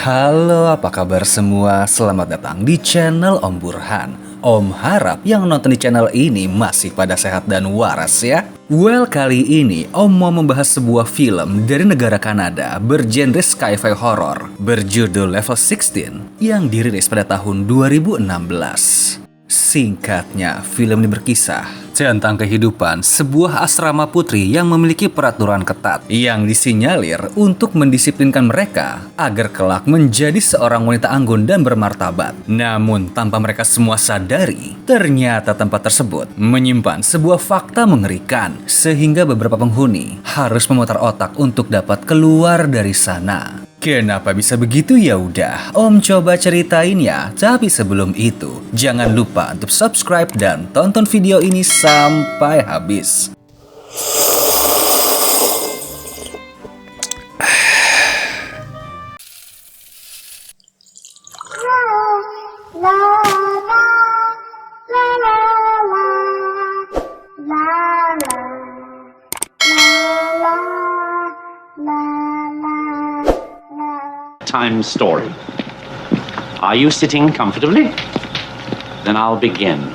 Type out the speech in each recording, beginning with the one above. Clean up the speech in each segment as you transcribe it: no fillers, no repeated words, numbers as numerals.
Halo, apa kabar semua? Selamat datang di channel Om Burhan. Om harap yang nonton di channel ini masih pada sehat dan waras ya. Well, kali ini Om mau membahas sebuah film dari negara Kanada bergenre sci-fi horror berjudul Level 16 yang dirilis pada tahun 2016. Singkatnya, film ini berkisah tentang kehidupan sebuah asrama putri yang memiliki peraturan ketat yang disinyalir untuk mendisiplinkan mereka agar kelak menjadi seorang wanita anggun dan bermartabat. Namun tanpa mereka semua sadari, ternyata tempat tersebut menyimpan sebuah fakta mengerikan sehingga beberapa penghuni harus memutar otak untuk dapat keluar dari sana. Kenapa bisa begitu? Ya udah, Om coba ceritain ya. Tapi sebelum itu, jangan lupa untuk subscribe dan tonton video ini sampai habis. Time story. Are you sitting comfortably? Then I'll begin.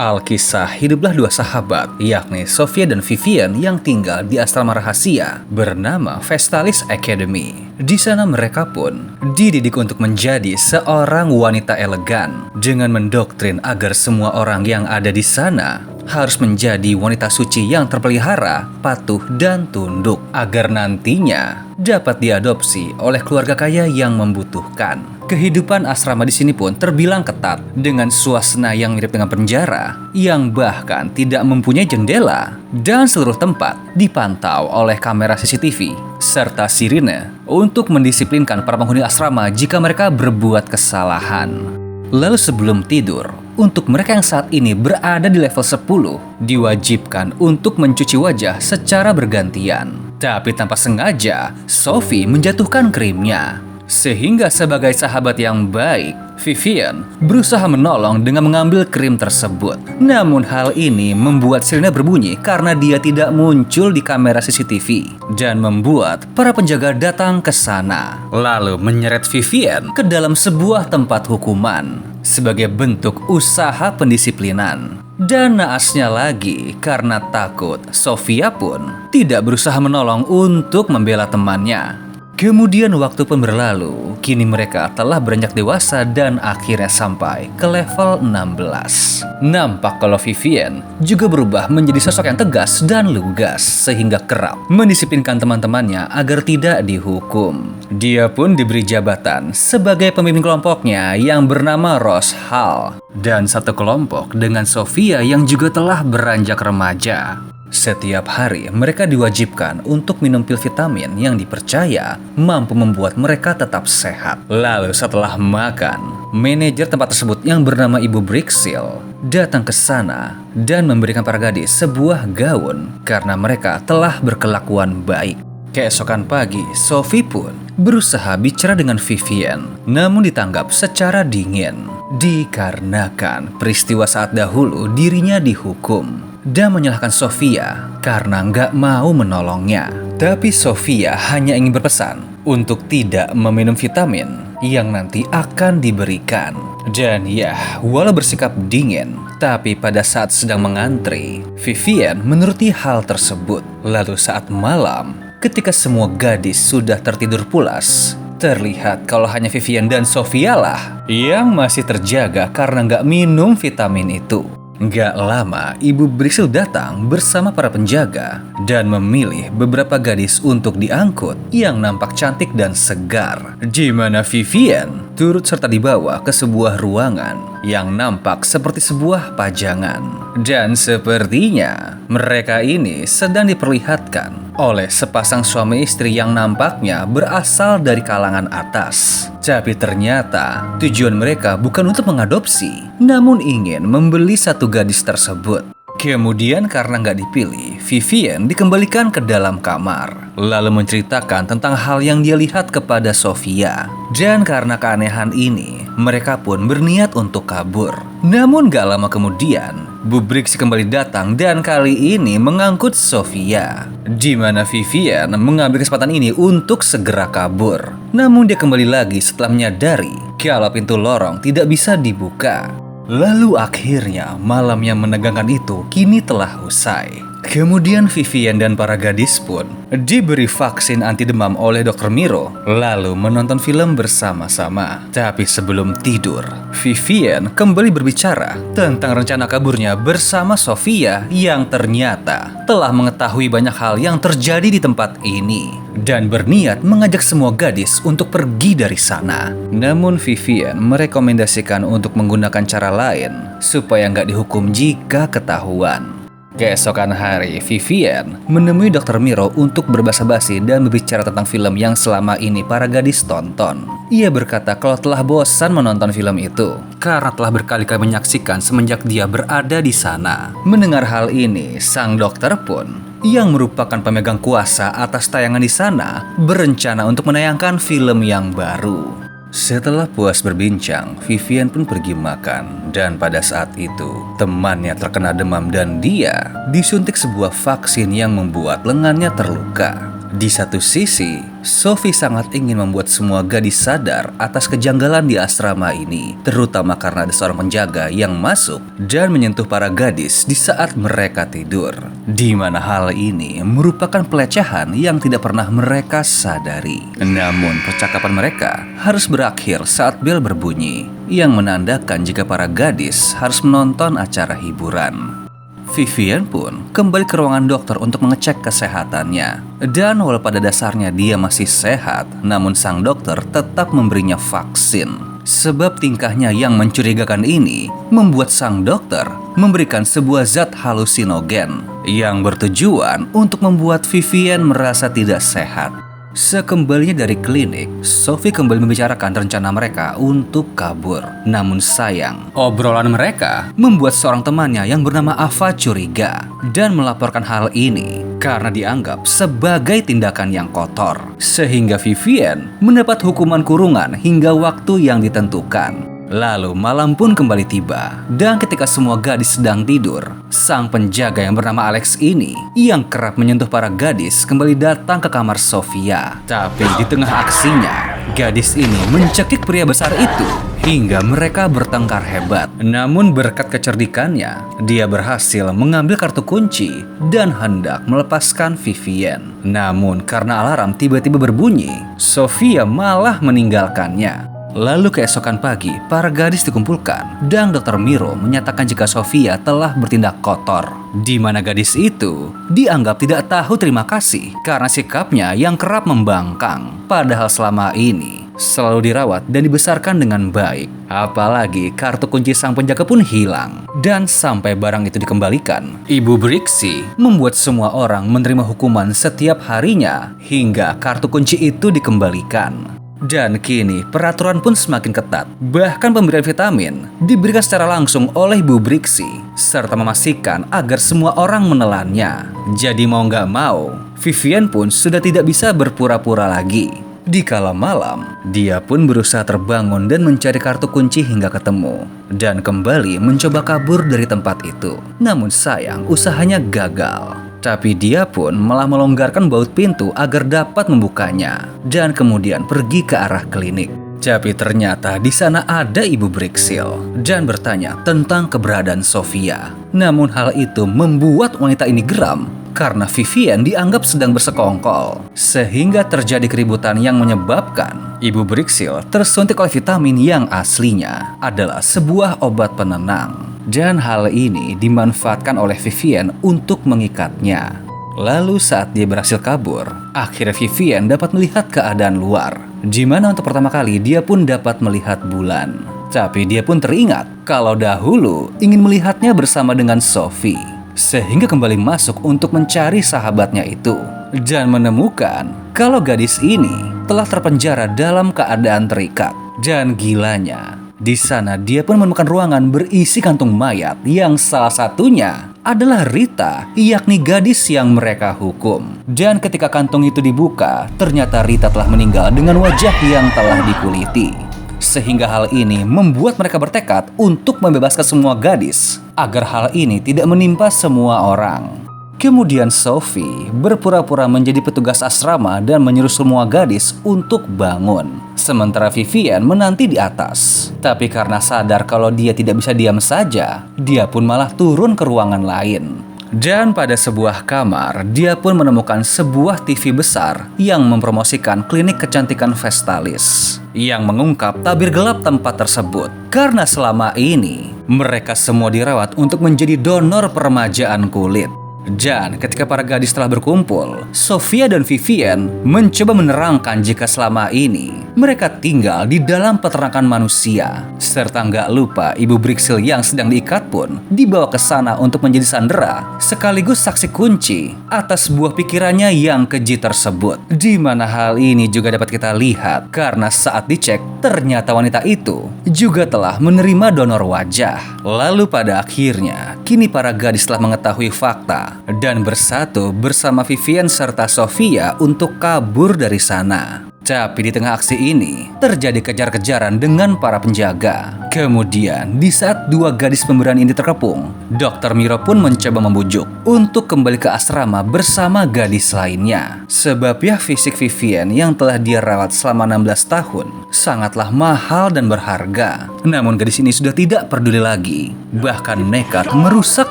Alkisah hiduplah dua sahabat, yakni Sofia dan Vivian yang tinggal di asrama rahasia bernama Vestalis Academy. Di sana mereka pun dididik untuk menjadi seorang wanita elegan dengan mendoktrin agar semua orang yang ada di sana harus menjadi wanita suci yang terpelihara, patuh, dan tunduk agar nantinya dapat diadopsi oleh keluarga kaya yang membutuhkan. Kehidupan asrama di sini pun terbilang ketat dengan suasana yang mirip dengan penjara yang bahkan tidak mempunyai jendela dan seluruh tempat dipantau oleh kamera CCTV serta sirine untuk mendisiplinkan para penghuni asrama jika mereka berbuat kesalahan. Lalu sebelum tidur, untuk mereka yang saat ini berada di level 10, diwajibkan untuk mencuci wajah secara bergantian. Tapi tanpa sengaja, Sophie menjatuhkan krimnya. Sehingga sebagai sahabat yang baik, Vivian berusaha menolong dengan mengambil krim tersebut. Namun hal ini membuat sirine berbunyi karena dia tidak muncul di kamera CCTV dan membuat para penjaga datang ke sana. Lalu menyeret Vivian ke dalam sebuah tempat hukuman sebagai bentuk usaha pendisiplinan. Dan naasnya lagi, karena takut, Sofia pun tidak berusaha menolong untuk membela temannya. Kemudian waktu pun berlalu, kini mereka telah beranjak dewasa dan akhirnya sampai ke level 16. Nampak kalau Vivian juga berubah menjadi sosok yang tegas dan lugas sehingga kerap mendisiplinkan teman-temannya agar tidak dihukum. Dia pun diberi jabatan sebagai pemimpin kelompoknya yang bernama Rose Hall dan satu kelompok dengan Sofia yang juga telah beranjak remaja. Setiap hari mereka diwajibkan untuk minum pil vitamin yang dipercaya mampu membuat mereka tetap sehat. Lalu setelah makan, manajer tempat tersebut yang bernama Ibu Brixill datang ke sana dan memberikan para gadis sebuah gaun karena mereka telah berkelakuan baik. Keesokan pagi, Sophie pun berusaha bicara dengan Vivian, namun ditanggap secara dingin dikarenakan peristiwa saat dahulu dirinya dihukum dan menyalahkan Sofia karena nggak mau menolongnya. Tapi Sofia hanya ingin berpesan untuk tidak meminum vitamin yang nanti akan diberikan. Dan ya, walau bersikap dingin, tapi pada saat sedang mengantri, Vivian menuruti hal tersebut. Lalu saat malam, ketika semua gadis sudah tertidur pulas, terlihat kalau hanya Vivian dan Sofia lah yang masih terjaga karena nggak minum vitamin itu. Nggak lama, Ibu Brixill datang bersama para penjaga dan memilih beberapa gadis untuk diangkut yang nampak cantik dan segar. Di mana Vivian turut serta dibawa ke sebuah ruangan yang nampak seperti sebuah pajangan. Dan sepertinya mereka ini sedang diperlihatkan oleh sepasang suami istri yang nampaknya berasal dari kalangan atas. Tapi ternyata tujuan mereka bukan untuk mengadopsi, namun ingin membeli satu gadis tersebut. Kemudian karena nggak dipilih, Vivian dikembalikan ke dalam kamar, lalu menceritakan tentang hal yang dia lihat kepada Sofia. Dan karena keanehan ini, mereka pun berniat untuk kabur. Namun gak lama kemudian, Bu Brixie kembali datang dan kali ini mengangkut Sofia, di mana Vivian mengambil kesempatan ini untuk segera kabur. Namun dia kembali lagi setelah menyadari kalau pintu lorong tidak bisa dibuka. Lalu akhirnya malam yang menegangkan itu kini telah usai. Kemudian Vivian dan para gadis pun diberi vaksin anti demam oleh Dr. Miro, lalu menonton film bersama-sama. Tapi sebelum tidur, Vivian kembali berbicara tentang rencana kaburnya bersama Sofia yang ternyata telah mengetahui banyak hal yang terjadi di tempat ini dan berniat mengajak semua gadis untuk pergi dari sana. Namun Vivian merekomendasikan untuk menggunakan cara lain supaya nggak dihukum jika ketahuan. Keesokan hari, Vivian menemui Dr. Miro untuk berbasa-basi dan berbicara tentang film yang selama ini para gadis tonton. Ia berkata kalau telah bosan menonton film itu karena telah berkali-kali menyaksikan semenjak dia berada di sana. Mendengar hal ini, sang dokter pun, yang merupakan pemegang kuasa atas tayangan di sana, berencana untuk menayangkan film yang baru. Setelah puas berbincang, Vivian pun pergi makan. Dan pada saat itu, temannya terkena demam dan dia disuntik sebuah vaksin yang membuat lengannya terluka. Di satu sisi, Sophie sangat ingin membuat semua gadis sadar atas kejanggalan di asrama ini, terutama karena ada seorang penjaga yang masuk dan menyentuh para gadis di saat mereka tidur. Di mana hal ini merupakan pelecehan yang tidak pernah mereka sadari. Namun percakapan mereka harus berakhir saat bel berbunyi, yang menandakan jika para gadis harus menonton acara hiburan. Vivian pun kembali ke ruangan dokter untuk mengecek kesehatannya. Dan walau pada dasarnya dia masih sehat, namun sang dokter tetap memberinya vaksin. Sebab tingkahnya yang mencurigakan ini membuat sang dokter memberikan sebuah zat halusinogen yang bertujuan untuk membuat Vivian merasa tidak sehat. Sekembalinya dari klinik, Sophie kembali membicarakan rencana mereka untuk kabur. Namun sayang, obrolan mereka membuat seorang temannya yang bernama Ava curiga dan melaporkan hal ini karena dianggap sebagai tindakan yang kotor. Sehingga Vivian mendapat hukuman kurungan hingga waktu yang ditentukan. Lalu malam pun kembali tiba, dan ketika semua gadis sedang tidur, sang penjaga yang bernama Alex ini, yang kerap menyentuh para gadis, kembali datang ke kamar Sofia. Tapi di tengah aksinya, gadis ini mencekik pria besar itu, hingga mereka bertengkar hebat. Namun berkat kecerdikannya, dia berhasil mengambil kartu kunci, dan hendak melepaskan Vivian. Namun karena alarm tiba-tiba berbunyi, Sofia malah meninggalkannya. Lalu keesokan pagi, para gadis dikumpulkan dan Dr. Miro menyatakan jika Sofia telah bertindak kotor. Di mana gadis itu dianggap tidak tahu terima kasih karena sikapnya yang kerap membangkang. Padahal selama ini selalu dirawat dan dibesarkan dengan baik. Apalagi kartu kunci sang penjaga pun hilang. Dan sampai barang itu dikembalikan, Ibu Brixie membuat semua orang menerima hukuman setiap harinya hingga kartu kunci itu dikembalikan. Dan kini peraturan pun semakin ketat. Bahkan pemberian vitamin diberikan secara langsung oleh Bu Brixie, serta memastikan agar semua orang menelannya. Jadi mau nggak mau, Vivian pun sudah tidak bisa berpura-pura lagi. Di kala malam, dia pun berusaha terbangun dan mencari kartu kunci hingga ketemu. Dan kembali mencoba kabur dari tempat itu. Namun sayang, usahanya gagal. Tapi dia pun malah melonggarkan baut pintu agar dapat membukanya dan kemudian pergi ke arah klinik. Tapi ternyata di sana ada Ibu Brixie dan bertanya tentang keberadaan Sofia. Namun hal itu membuat wanita ini geram karena Vivian dianggap sedang bersekongkol, sehingga terjadi keributan yang menyebabkan Ibu Brixie tersuntik oleh vitamin yang aslinya adalah sebuah obat penenang. Dan hal ini dimanfaatkan oleh Vivian untuk mengikatnya. Lalu saat dia berhasil kabur, akhirnya Vivian dapat melihat keadaan luar, di mana untuk pertama kali dia pun dapat melihat bulan. Tapi dia pun teringat kalau dahulu ingin melihatnya bersama dengan Sophie, sehingga kembali masuk untuk mencari sahabatnya itu dan menemukan kalau gadis ini telah terpenjara dalam keadaan terikat. Dan gilanya, di sana dia pun menemukan ruangan berisi kantung mayat yang salah satunya adalah Rita, yakni gadis yang mereka hukum. Dan ketika kantung itu dibuka, ternyata Rita telah meninggal dengan wajah yang telah dikuliti. Sehingga hal ini membuat mereka bertekad untuk membebaskan semua gadis, agar hal ini tidak menimpa semua orang. Kemudian Sophie berpura-pura menjadi petugas asrama dan menyuruh semua gadis untuk bangun. Sementara Vivian menanti di atas. Tapi karena sadar kalau dia tidak bisa diam saja, dia pun malah turun ke ruangan lain. Dan pada sebuah kamar, dia pun menemukan sebuah TV besar yang mempromosikan klinik kecantikan Vestalis, yang mengungkap tabir gelap tempat tersebut. Karena selama ini, mereka semua dirawat untuk menjadi donor peremajaan kulit. Dan ketika para gadis telah berkumpul, Sophia dan Vivian mencoba menerangkan jika selama ini mereka tinggal di dalam peternakan manusia. Serta nggak lupa Ibu Brixil yang sedang diikat pun dibawa ke sana untuk menjadi sandera, sekaligus saksi kunci atas buah pikirannya yang keji tersebut. Di mana hal ini juga dapat kita lihat karena saat dicek, ternyata wanita itu juga telah menerima donor wajah. Lalu pada akhirnya, kini para gadis telah mengetahui fakta dan bersatu bersama Vivian serta Sophia untuk kabur dari sana. Tapi di tengah aksi ini, terjadi kejar-kejaran dengan para penjaga. Kemudian, di saat dua gadis pemberian ini terkepung, Dr. Miro pun mencoba membujuk untuk kembali ke asrama bersama gadis lainnya. Sebab ya fisik Vivian yang telah dia rawat selama 16 tahun sangatlah mahal dan berharga. Namun gadis ini sudah tidak peduli lagi, bahkan nekat merusak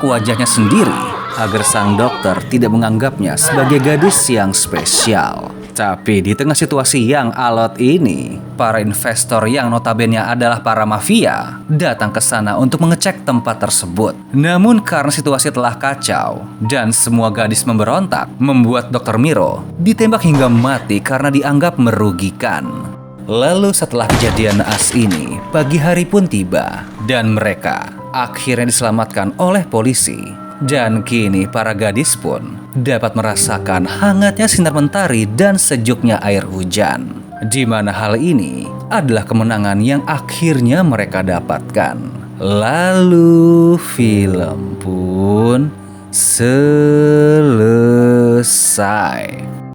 wajahnya sendiri agar sang dokter tidak menganggapnya sebagai gadis yang spesial. Tapi di tengah situasi yang alot ini, para investor yang notabene adalah para mafia datang ke sana untuk mengecek tempat tersebut. Namun karena situasi telah kacau dan semua gadis memberontak, membuat Dr. Miro ditembak hingga mati karena dianggap merugikan. Lalu setelah kejadian naas ini, pagi hari pun tiba dan mereka akhirnya diselamatkan oleh polisi. Dan kini para gadis pun dapat merasakan hangatnya sinar mentari dan sejuknya air hujan. Di mana hal ini adalah kemenangan yang akhirnya mereka dapatkan. Lalu film pun selesai.